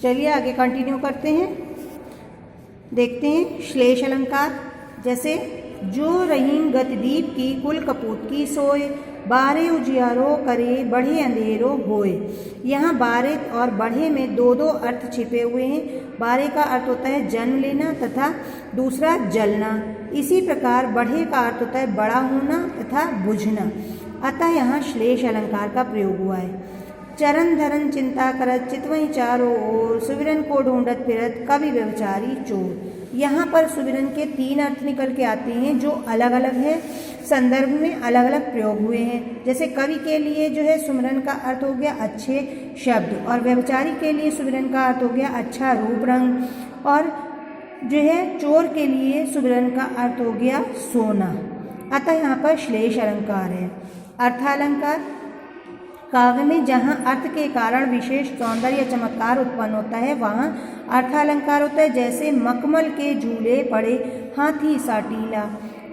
चलिए आगे कंटिन्यू करते हैं। देखते हैं श्लेष अलंकार। जैसे जो रहीम गतिदीप की कुल कपूत की सोए, बारे उजियारो करे बढ़े अंधेरो होए। यहाँ बारे और बढ़े में दो दो अर्थ छिपे हुए हैं। बारे का अर्थ होता है जन्म लेना तथा दूसरा जलना। इसी प्रकार बढ़े का अर्थ होता है बड़ा होना तथा बुझना। अतः यहाँ श्लेष अलंकार का प्रयोग हुआ है। चरण धरन चिंता करत चितवई चारों ओर, सुविरन को ढूंढत फिरत कवि व्यभिचारी चोर। यहाँ पर सुविरन के 3 अर्थ निकल के आते हैं जो अलग अलग है, संदर्भ में अलग अलग प्रयोग हुए हैं। जैसे कवि के लिए जो है सुमिरन का अर्थ हो गया अच्छे शब्द, और व्यभिचारी के लिए सुमिरन का अर्थ हो गया अच्छा रूप रंग, और जो है चोर के लिए सुमिरन का अर्थ हो गया सोना। अतः यहाँ पर श्लेष अलंकार है। अर्थालंकार। काव्य में जहाँ अर्थ के कारण विशेष सौंदर्य या चमत्कार उत्पन्न होता है वहाँ अर्थालंकार होता है। जैसे मखमल के झूले पड़े हाथी सा टीला।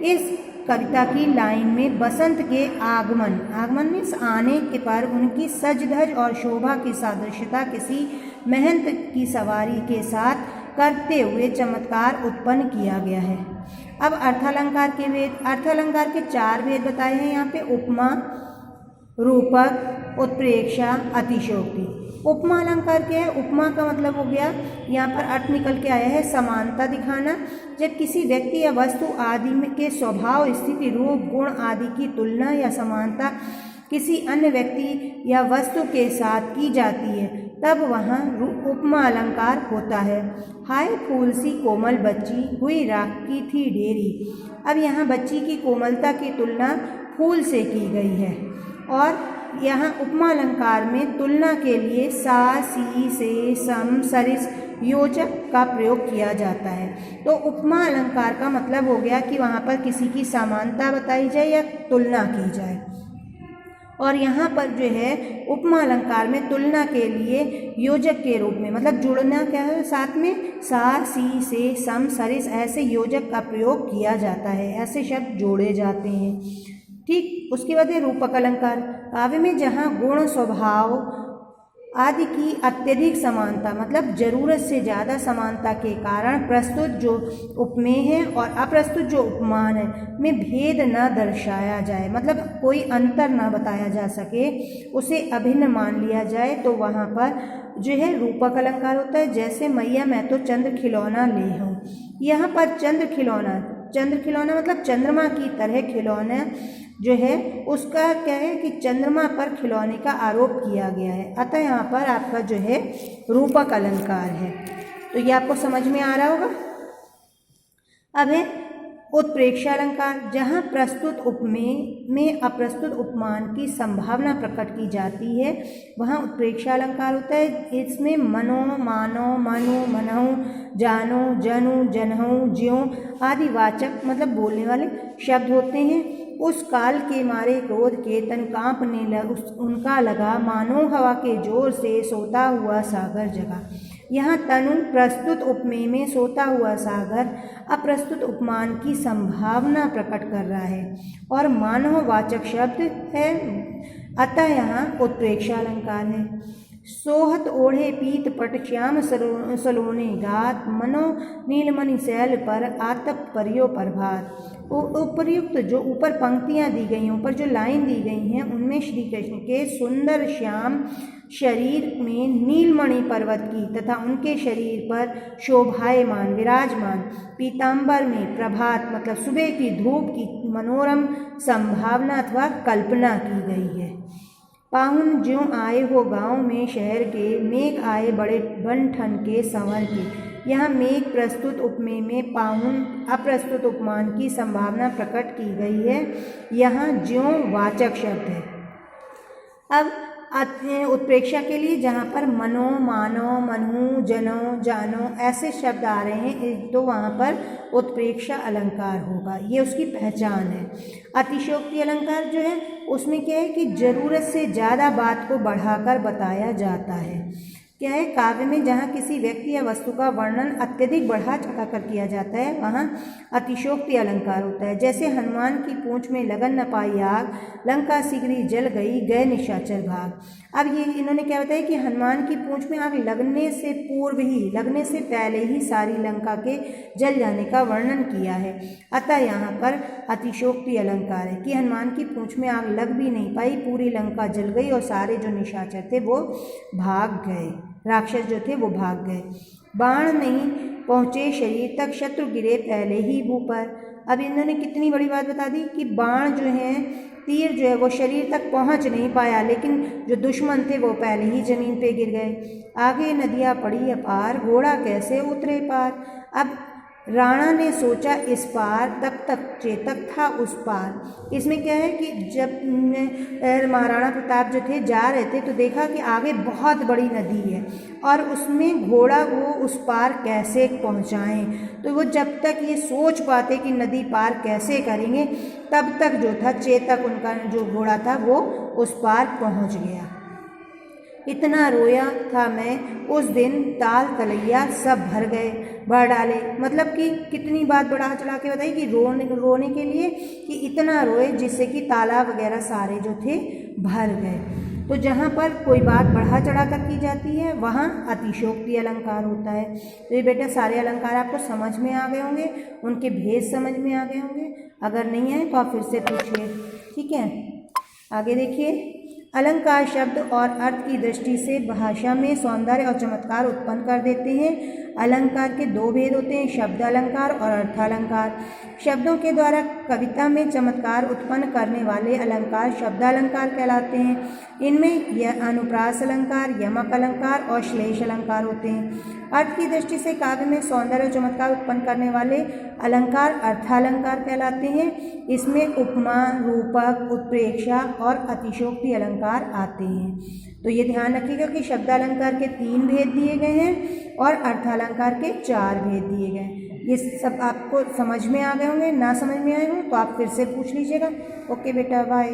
इस कविता की लाइन में बसंत के आगमन मीन्स आने के पर उनकी सज धज और शोभा की सादृश्यता किसी महंत की सवारी के साथ करते हुए चमत्कार उत्पन्न किया गया है। अब अर्थालंकार के भेद। अर्थालंकार के 4 भेद बताए हैं यहाँ पे। उपमा, रूपक, उत्प्रेक्षा, अतिशयोक्ति। उपमा अलंकार क्या है? उपमा का मतलब हो गया, यहाँ पर अर्थ निकल के आया है समानता दिखाना। जब किसी व्यक्ति या वस्तु आदि में के स्वभाव, स्थिति, रूप, गुण आदि की तुलना या समानता किसी अन्य व्यक्ति या वस्तु के साथ की जाती है तब वहाँ उपमा अलंकार होता है। हाय फूल सी कोमल बच्ची हुई राख की थी ढेरी। अब यहाँ बच्ची की कोमलता की तुलना फूल से की गई है, और यहाँ उपमा अलंकार में तुलना के लिए सा, सी, से, सम, सरिस, योजक का प्रयोग किया जाता है। तो उपमा अलंकार का मतलब हो गया कि वहाँ पर किसी की समानता बताई जाए या तुलना की जाए। और यहाँ पर जो है उपमा अलंकार में तुलना के लिए योजक के रूप में, मतलब जुड़ना क्या है साथ में, सा, सी, से, सम, सरिस ऐसे योजक का प्रयोग किया जाता है। ऐसे शब्द जोड़े जाते हैं। ठीक, उसके बाद है रूपक अलंकार। काव्य में जहाँ गुण, स्वभाव आदि की अत्यधिक समानता, मतलब जरूरत से ज़्यादा समानता के कारण प्रस्तुत जो उपमेय है और अप्रस्तुत जो उपमान है में भेद न दर्शाया जाए, मतलब कोई अंतर न बताया जा सके, उसे अभिन्न मान लिया जाए, तो वहाँ पर जो है रूपक अलंकार होता है। जैसे मैया मैं तो चंद्र खिलौना ले हूँ। यहाँ पर चंद्र खिलौना मतलब चंद्रमा की तरह खिलौना जो है उसका क्या है कि चंद्रमा पर खिलौने का आरोप किया गया है। अतः यहाँ पर आपका जो है रूपक अलंकार है। तो ये आपको समझ में आ रहा होगा। अब है उत्प्रेक्षा अलंकार। जहाँ प्रस्तुत उपमेय में अप्रस्तुत उपमान की संभावना प्रकट की जाती है वहाँ उत्प्रेक्षा अलंकार होता है। इसमें मनो, मानो, मनु, मनहु, जानो, जनु, जनहु, ज्यों आदि वाचक मतलब बोलने वाले शब्द होते हैं। उस काल के मारे क्रोध के तन कांपने उनका लगा, मानो हवा के जोर से सोता हुआ सागर जगा। यहाँ तनु प्रस्तुत उपमेय में सोता हुआ सागर अप्रस्तुत उपमान की संभावना प्रकट कर रहा है और मानव वाचक शब्द है। अतः यहाँ उत्प्रेक्षा अलंकार है। सोहत ओढ़े पीत पट श्याम सलोने गात, मनो नीलमणि शैल पर आतप परियो प्रभात। उपर्युक्त जो ऊपर पंक्तियाँ दी गई हैं, ऊपर जो लाइन दी गई हैं, उनमें श्री कृष्ण के सुंदर श्याम शरीर में नीलमणि पर्वत की तथा उनके शरीर पर शोभायमान विराजमान पीताम्बर में प्रभात मतलब सुबह की धूप की मनोरम संभावना अथवा कल्पना की गई है। पाहुन ज्यों आए हो गांव में शहर के, मेघ आए बड़े बन ठन के संवर के। यहाँ मेघ प्रस्तुत उपमेय में पाहुन अप्रस्तुत उपमान की संभावना प्रकट की गई है। यहाँ ज्यों वाचक शब्द है। अब उत्प्रेक्षा के लिए जहाँ पर मनो, मानो, मनहु, जनो, जानो ऐसे शब्द आ रहे हैं तो वहाँ पर उत्प्रेक्षा अलंकार होगा, ये उसकी पहचान है। अतिशयोक्ति अलंकार जो है उसमें क्या है कि ज़रूरत से ज़्यादा बात को बढ़ाकर बताया जाता है। क्या है, काव्य में जहाँ किसी व्यक्ति या वस्तु का वर्णन अत्यधिक बढ़ा चढ़ा कर किया जाता है वहाँ अतिशयोक्ति अलंकार होता है। जैसे हनुमान की पूंछ में लगन न पाई आग, लंका शीघ्र जल गई, गए निशाचर भाग। अब ये इन्होंने क्या बताया कि हनुमान की पूंछ में आग लगने से पूर्व ही, लगने से पहले ही सारी लंका के जल जाने का वर्णन किया है। अतः यहाँ पर अतिशोक्ति अलंकार है कि हनुमान की पूंछ में आग लग भी नहीं पाई, पूरी लंका जल गई और सारे जो निशाचर थे वो भाग गए, राक्षस जो थे वो भाग गए। बाण नहीं पहुँचे शरीर तक, शत्रु गिरे पहले ही भू पर। अब इन्होंने कितनी बड़ी बात बता दी कि बाण जो है, तीर जो है वो शरीर तक पहुंच नहीं पाया, लेकिन जो दुश्मन थे वो पहले ही जमीन पे गिर गए। आगे नदियाँ पड़ी अपार, घोड़ा कैसे उतरे पार। अब राणा ने सोचा इस पार, तब तक चेतक था उस पार। इसमें क्या है कि जब महाराणा प्रताप जो थे जा रहे थे तो देखा कि आगे बहुत बड़ी नदी है और उसमें घोड़ा वो उस पार कैसे पहुंचाएं। तो वो जब तक ये सोच पाते कि नदी पार कैसे करेंगे, तब तक जो था चेतक, उनका जो घोड़ा था वो उस पार पहुंच गया। इतना रोया था मैं उस दिन, ताल तलैया सब भर डाले। मतलब कि कितनी बात बढ़ा चढ़ा के बताई कि रोने के लिए कि इतना रोए जिससे कि तालाब वगैरह सारे जो थे भर गए। तो जहाँ पर कोई बात बढ़ा चढ़ा कर की जाती है वहाँ अतिशोक्ति अलंकार होता है। तो ये बेटा सारे अलंकार आपको समझ में आ गए होंगे, उनके भेद समझ में आ गए होंगे। अगर नहीं आए तो आप फिर से पूछिए, ठीक है। आगे देखिए, अलंकार शब्द और अर्थ की दृष्टि से भाषा में सौंदर्य और चमत्कार उत्पन्न कर देते हैं। अलंकार के दो भेद होते हैं, शब्द अलंकार और अर्थालंकार। शब्दों के द्वारा कविता में चमत्कार उत्पन्न करने वाले अलंकार शब्द अलंकार कहलाते हैं। इनमें यह अनुप्रास अलंकार, यमक अलंकार और श्लेष अलंकार होते हैं। अर्थ की दृष्टि से काव्य में सौंदर्य और चमत्कार उत्पन्न करने वाले अलंकार अर्थालंकार कहलाते हैं। इसमें उपमा, रूपक, उत्प्रेक्षा और अतिशोक्ति अलंकार आते हैं। तो ये ध्यान रखिएगा कि शब्दालंकार के 3 भेद दिए गए हैं और अर्थालंकार के 4 भेद दिए गए हैं। ये सब आपको समझ में आ गए होंगे, ना समझ में आए हों तो आप फिर से पूछ लीजिएगा। ओके बेटा, बाय।